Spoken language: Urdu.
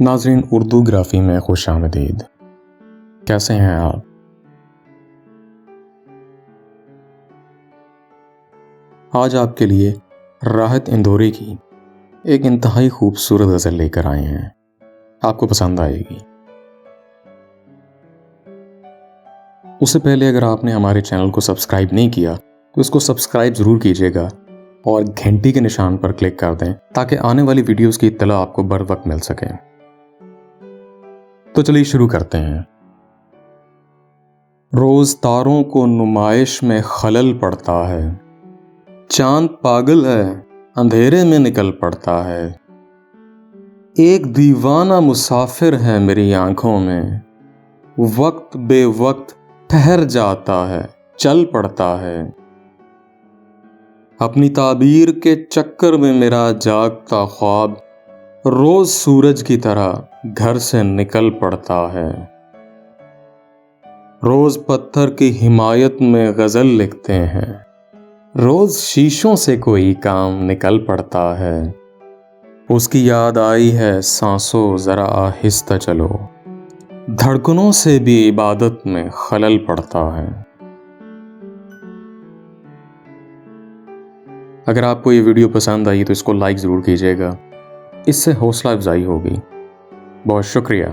ناظرین، اردو گرافی میں خوش آمدید۔ کیسے ہیں آپ؟ آج آپ کے لیے راحت اندوری کی ایک انتہائی خوبصورت غزل لے کر آئے ہیں، آپ کو پسند آئے گی۔ اس سے پہلے اگر آپ نے ہمارے چینل کو سبسکرائب نہیں کیا تو اس کو سبسکرائب ضرور کیجیے گا اور گھنٹی کے نشان پر کلک کر دیں تاکہ آنے والی ویڈیوز کی اطلاع آپ کو بر وقت مل سکے۔ تو چلیے شروع کرتے ہیں۔ روز تاروں کو نمائش میں خلل پڑتا ہے، چاند پاگل ہے اندھیرے میں نکل پڑتا ہے، ایک دیوانہ مسافر ہے میری آنکھوں میں، وقت بے وقت ٹھہر جاتا ہے، چل پڑتا ہے، اپنی تعبیر کے چکر میں میرا جاگتا خواب روز سورج کی طرح گھر سے نکل پڑتا ہے، روز پتھر کی حمایت میں غزل لکھتے ہیں، روز شیشوں سے کوئی کام نکل پڑتا ہے، اس کی یاد آئی ہے سانسوں ذرا آہستہ چلو، دھڑکنوں سے بھی عبادت میں خلل پڑتا ہے۔ اگر آپ کو یہ ویڈیو پسند آئی تو اس کو لائک ضرور کیجیے گا، اس سے حوصلہ افزائی ہوگی۔ بہت شکریہ۔